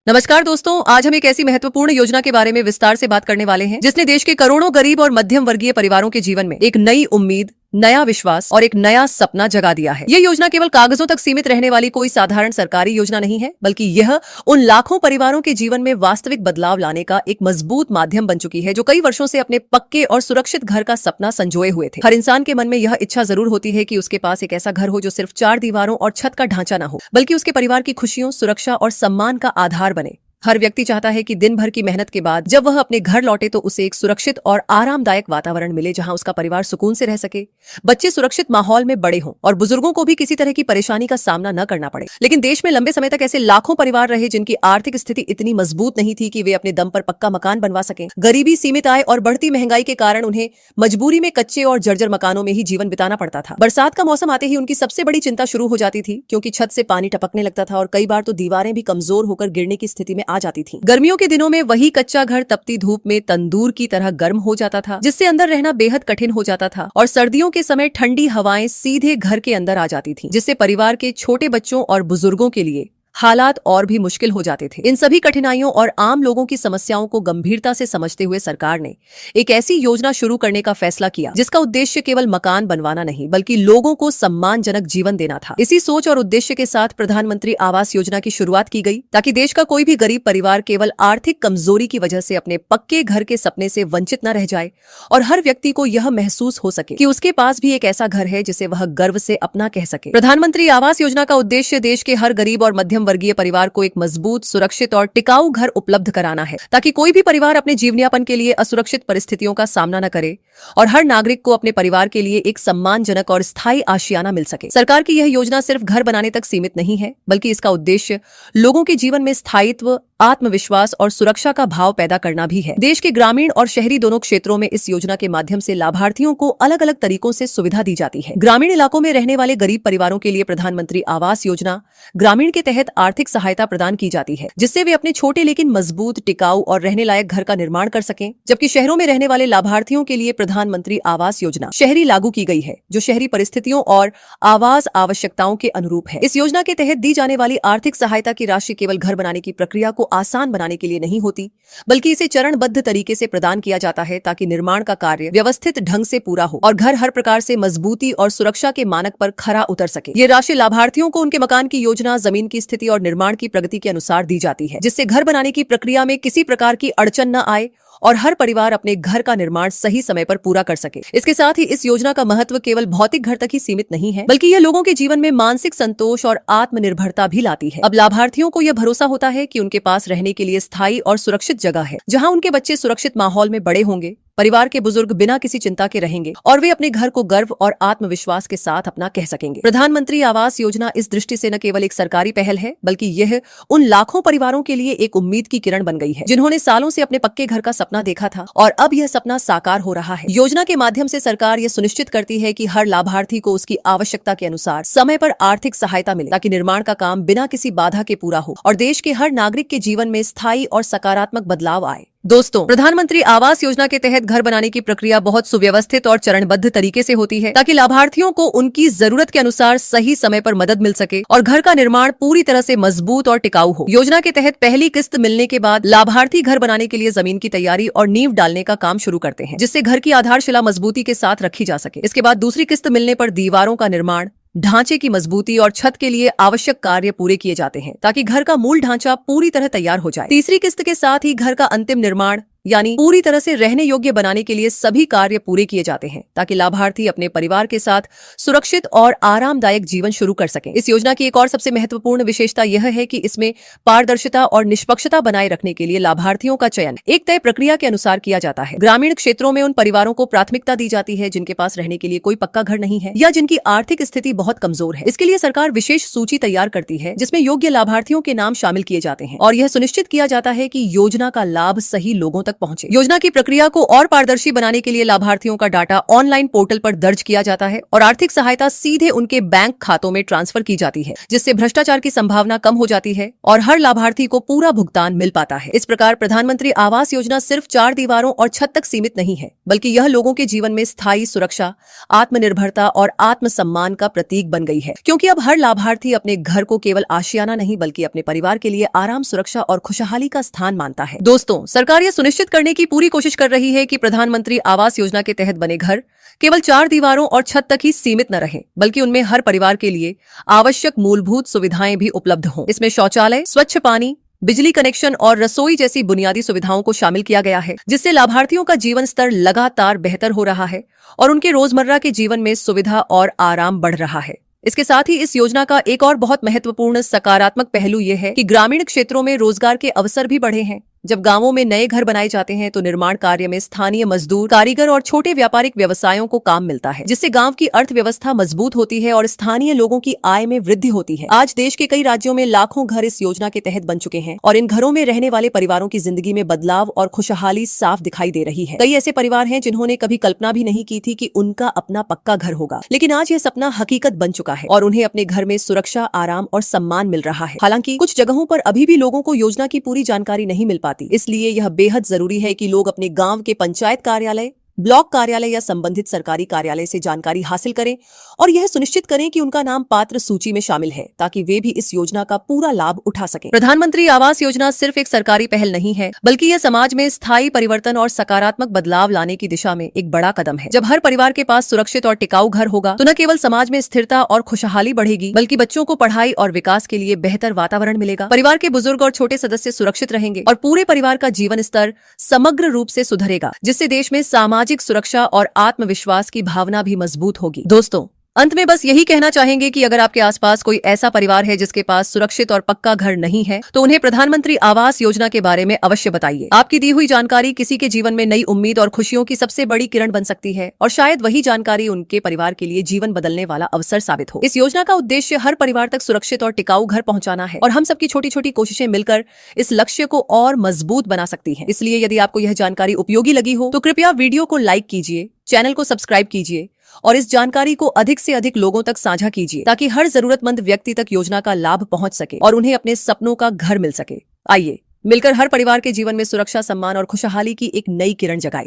नमस्कार दोस्तों, आज हम एक ऐसी महत्वपूर्ण योजना के बारे में विस्तार से बात करने वाले हैं जिसने देश के करोड़ों गरीब और मध्यम वर्गीय परिवारों के जीवन में एक नई उम्मीद, नया विश्वास और एक नया सपना जगा दिया है। ये योजना केवल कागजों तक सीमित रहने वाली कोई साधारण सरकारी योजना नहीं है, बल्कि यह उन लाखों परिवारों के जीवन में वास्तविक बदलाव लाने का एक मजबूत माध्यम बन चुकी है जो कई वर्षों से अपने पक्के और सुरक्षित घर का सपना संजोए हुए थे। हर इंसान के मन में यह इच्छा जरूर होती है कि उसके पास एक ऐसा घर हो जो सिर्फ 4 दीवारों और छत का ढांचा न हो, बल्कि उसके परिवार की खुशियों, सुरक्षा और सम्मान का आधार बने। हर व्यक्ति चाहता है कि दिन भर की मेहनत के बाद जब वह अपने घर लौटे तो उसे एक सुरक्षित और आरामदायक वातावरण मिले जहां उसका परिवार सुकून से रह सके, बच्चे सुरक्षित माहौल में बड़े हों और बुजुर्गों को भी किसी तरह की परेशानी का सामना न करना पड़े। लेकिन देश में लंबे समय तक ऐसे लाखों परिवार रहे जिनकी आर्थिक स्थिति इतनी मजबूत नहीं थी कि वे अपने दम पर पक्का मकान बनवा सकें। गरीबी, सीमित आय और बढ़ती महंगाई के कारण उन्हें मजबूरी में कच्चे और जर्जर मकानों में ही जीवन बिताना पड़ता था। बरसात का मौसम आते ही उनकी सबसे बड़ी चिंता शुरू हो जाती थी, क्योंकि छत से पानी टपकने लगता था और कई बार तो दीवारें भी कमजोर होकर गिरने की स्थिति में आ जाती थी। गर्मियों के दिनों में वही कच्चा घर तपती धूप में तंदूर की तरह गर्म हो जाता था, जिससे अंदर रहना बेहद कठिन हो जाता था। और सर्दियों के समय ठंडी हवाएं सीधे घर के अंदर आ जाती थीं, जिससे परिवार के छोटे बच्चों और बुजुर्गों के लिए हालात और भी मुश्किल हो जाते थे। इन सभी कठिनाइयों और आम लोगों की समस्याओं को गंभीरता से समझते हुए सरकार ने एक ऐसी योजना शुरू करने का फैसला किया जिसका उद्देश्य केवल मकान बनवाना नहीं, बल्कि लोगों को सम्मानजनक जीवन देना था। इसी सोच और उद्देश्य के साथ प्रधानमंत्री आवास योजना की शुरुआत की गई, ताकि देश का कोई भी गरीब परिवार केवल आर्थिक कमजोरी की वजह से अपने पक्के घर के सपने से वंचित न रह जाए और हर व्यक्ति को यह महसूस हो सके कि उसके पास भी एक ऐसा घर है जिसे वह गर्व से अपना कह सके। प्रधानमंत्री आवास योजना का उद्देश्य देश के हर गरीब और मध्यम वर्गीय परिवार को एक मजबूत, सुरक्षित और टिकाऊ घर उपलब्ध कराना है, ताकि कोई भी परिवार अपने जीवनयापन के लिए असुरक्षित परिस्थितियों का सामना न करे और हर नागरिक को अपने परिवार के लिए एक सम्मानजनक और स्थायी आशियाना मिल सके। सरकार की यह योजना सिर्फ घर बनाने तक सीमित नहीं है, बल्कि इसका उद्देश्य लोगों के जीवन में स्थायित्व, आत्मविश्वास और सुरक्षा का भाव पैदा करना भी है। देश के ग्रामीण और शहरी दोनों क्षेत्रों में इस योजना के माध्यम से लाभार्थियों को अलग अलग तरीकों से सुविधा दी जाती है। ग्रामीण इलाकों में रहने वाले गरीब परिवारों के लिए प्रधानमंत्री आवास योजना ग्रामीण के तहत आर्थिक सहायता प्रदान की जाती है, जिससे वे अपने छोटे लेकिन मजबूत, टिकाऊ और रहने लायक घर का निर्माण कर सकें। जबकि शहरों में रहने वाले लाभार्थियों के लिए प्रधानमंत्री आवास योजना शहरी लागू की गई है, जो शहरी परिस्थितियों और आवास आवश्यकताओं के अनुरूप है। इस योजना के तहत दी जाने वाली आर्थिक सहायता की राशि केवल घर बनाने की प्रक्रिया को आसान बनाने के लिए नहीं होती, बल्कि इसे चरणबद्ध तरीके से प्रदान किया जाता है, ताकि निर्माण का कार्य व्यवस्थित ढंग से पूरा हो और घर हर प्रकार से मजबूती और सुरक्षा के मानक पर खरा उतर सके। ये राशि लाभार्थियों को उनके मकान की योजना, जमीन की स्थिति और निर्माण की प्रगति के अनुसार दी जाती है, जिससे घर बनाने की प्रक्रिया में किसी प्रकार की अड़चन न आए और हर परिवार अपने घर का निर्माण सही समय पर पूरा कर सके। इसके साथ ही इस योजना का महत्व केवल भौतिक घर तक ही सीमित नहीं है, बल्कि यह लोगों के जीवन में मानसिक संतोष और आत्मनिर्भरता भी लाती है। अब लाभार्थियों को यह भरोसा होता है कि उनके पास रहने के लिए स्थायी और सुरक्षित जगह है, जहां उनके बच्चे सुरक्षित माहौल में बड़े होंगे, परिवार के बुजुर्ग बिना किसी चिंता के रहेंगे और वे अपने घर को गर्व और आत्मविश्वास के साथ अपना कह सकेंगे। प्रधानमंत्री आवास योजना इस दृष्टि से न केवल एक सरकारी पहल है, बल्कि यह उन लाखों परिवारों के लिए एक उम्मीद की किरण बन गई है, जिन्होंने सालों से अपने पक्के घर का सपना देखा था और अब यह सपना साकार हो रहा है। योजना के माध्यम से सरकार यह सुनिश्चित करती है कि हर लाभार्थी को उसकी आवश्यकता के अनुसार समय पर आर्थिक सहायता मिले, ताकि निर्माण का काम बिना किसी बाधा के पूरा हो और देश के हर नागरिक के जीवन में स्थायी और सकारात्मक बदलाव आए। दोस्तों, प्रधानमंत्री आवास योजना के तहत घर बनाने की प्रक्रिया बहुत सुव्यवस्थित और चरणबद्ध तरीके से होती है, ताकि लाभार्थियों को उनकी जरूरत के अनुसार सही समय पर मदद मिल सके और घर का निर्माण पूरी तरह से मजबूत और टिकाऊ हो। योजना के तहत पहली किस्त मिलने के बाद लाभार्थी घर बनाने के लिए जमीन की तैयारी और नींव डालने का काम शुरू करते हैं, जिससे घर की आधारशिला मजबूती के साथ रखी जा सके। इसके बाद दूसरी किस्त मिलने पर दीवारों का निर्माण, ढांचे की मजबूती और छत के लिए आवश्यक कार्य पूरे किए जाते हैं, ताकि घर का मूल ढांचा पूरी तरह तैयार हो जाए। तीसरी किस्त के साथ ही घर का अंतिम निर्माण, यानी पूरी तरह से रहने योग्य बनाने के लिए सभी कार्य पूरे किए जाते हैं, ताकि लाभार्थी अपने परिवार के साथ सुरक्षित और आरामदायक जीवन शुरू कर सकें। इस योजना की एक और सबसे महत्वपूर्ण विशेषता यह है कि इसमें पारदर्शिता और निष्पक्षता बनाए रखने के लिए लाभार्थियों का चयन एक तय प्रक्रिया के अनुसार किया जाता है। ग्रामीण क्षेत्रों में उन परिवारों को प्राथमिकता दी जाती है जिनके पास रहने के लिए कोई पक्का घर नहीं है या जिनकी आर्थिक स्थिति बहुत कमजोर है। इसके लिए सरकार विशेष सूची तैयार करती है, जिसमें योग्य लाभार्थियों के नाम शामिल किए जाते हैं और यह सुनिश्चित किया जाता है कि योजना का लाभ सही लोगों तक पहुंचे। योजना की प्रक्रिया को और पारदर्शी बनाने के लिए लाभार्थियों का डाटा ऑनलाइन पोर्टल पर दर्ज किया जाता है और आर्थिक सहायता सीधे उनके बैंक खातों में ट्रांसफर की जाती है, जिससे भ्रष्टाचार की संभावना कम हो जाती है और हर लाभार्थी को पूरा भुगतान मिल पाता है। इस प्रकार प्रधानमंत्री आवास योजना सिर्फ 4 दीवारों और छत तक सीमित नहीं है, बल्कि यह लोगों के जीवन में स्थायी सुरक्षा, आत्मनिर्भरता और आत्मसम्मान का प्रतीक बन गई है, क्योंकि अब हर लाभार्थी अपने घर को केवल आशियाना नहीं बल्कि अपने परिवार के लिए आराम, सुरक्षा और खुशहाली का स्थान मानता है। दोस्तों, सरकार यह सुनिश्चित करने की पूरी कोशिश कर रही है कि प्रधानमंत्री आवास योजना के तहत बने घर केवल 4 दीवारों और छत तक ही सीमित न रहे, बल्कि उनमें हर परिवार के लिए आवश्यक मूलभूत सुविधाएं भी उपलब्ध हों। इसमें शौचालय, स्वच्छ पानी, बिजली कनेक्शन और रसोई जैसी बुनियादी सुविधाओं को शामिल किया गया है, जिससे लाभार्थियों का जीवन स्तर लगातार बेहतर हो रहा है और उनके रोजमर्रा के जीवन में सुविधा और आराम बढ़ रहा है। इसके साथ ही इस योजना का एक और बहुत महत्वपूर्ण सकारात्मक पहलू यह है कि ग्रामीण क्षेत्रों में रोजगार के अवसर भी बढ़े हैं। जब गांवों में नए घर बनाए जाते हैं तो निर्माण कार्य में स्थानीय मजदूर, कारीगर और छोटे व्यापारिक व्यवसायों को काम मिलता है, जिससे गांव की अर्थव्यवस्था मजबूत होती है और स्थानीय लोगों की आय में वृद्धि होती है। आज देश के कई राज्यों में लाखों घर इस योजना के तहत बन चुके हैं और इन घरों में रहने वाले परिवारों की जिंदगी में बदलाव और खुशहाली साफ दिखाई दे रही है। कई ऐसे परिवार हैं जिन्होंने कभी कल्पना भी नहीं की थी कि उनका अपना पक्का घर होगा, लेकिन आज यह सपना हकीकत बन चुका है और उन्हें अपने घर में सुरक्षा, आराम और सम्मान मिल रहा है। हालांकि कुछ जगहों पर अभी भी लोगों को योजना की पूरी जानकारी नहीं मिल पाती, इसलिए यह बेहद जरूरी है कि लोग अपने गांव के पंचायत कार्यालय, ब्लॉक कार्यालय या संबंधित सरकारी कार्यालय से जानकारी हासिल करें और यह सुनिश्चित करें कि उनका नाम पात्र सूची में शामिल है, ताकि वे भी इस योजना का पूरा लाभ उठा सकें। प्रधानमंत्री आवास योजना सिर्फ एक सरकारी पहल नहीं है, बल्कि यह समाज में स्थायी परिवर्तन और सकारात्मक बदलाव लाने की दिशा में एक बड़ा कदम है। जब हर परिवार के पास सुरक्षित और टिकाऊ घर होगा तो न केवल समाज में स्थिरता और खुशहाली बढ़ेगी, बल्कि बच्चों को पढ़ाई और विकास के लिए बेहतर वातावरण मिलेगा, परिवार के बुजुर्ग और छोटे सदस्य सुरक्षित रहेंगे और पूरे परिवार का जीवन स्तर समग्र रूप से सुधरेगा, जिससे देश में सामाजिक सुरक्षा और आत्मविश्वास की भावना भी मजबूत होगी। दोस्तों, अंत में बस यही कहना चाहेंगे कि अगर आपके आसपास कोई ऐसा परिवार है जिसके पास सुरक्षित और पक्का घर नहीं है, तो उन्हें प्रधानमंत्री आवास योजना के बारे में अवश्य बताइए। आपकी दी हुई जानकारी किसी के जीवन में नई उम्मीद और खुशियों की सबसे बड़ी किरण बन सकती है और शायद वही जानकारी उनके परिवार के लिए जीवन बदलने वाला अवसर साबित हो। इस योजना का उद्देश्य हर परिवार तक सुरक्षित और टिकाऊ घर पहुंचाना है और हम सबकी छोटी छोटी कोशिशें मिलकर इस लक्ष्य को और मजबूत बना सकती हैं। इसलिए यदि आपको यह जानकारी उपयोगी लगी हो तो कृपया वीडियो को लाइक कीजिए, चैनल को सब्सक्राइब कीजिए और इस जानकारी को अधिक से अधिक लोगों तक साझा कीजिए, ताकि हर जरूरतमंद व्यक्ति तक योजना का लाभ पहुंच सके और उन्हें अपने सपनों का घर मिल सके। आइए मिलकर हर परिवार के जीवन में सुरक्षा, सम्मान और खुशहाली की एक नई किरण जगाएं।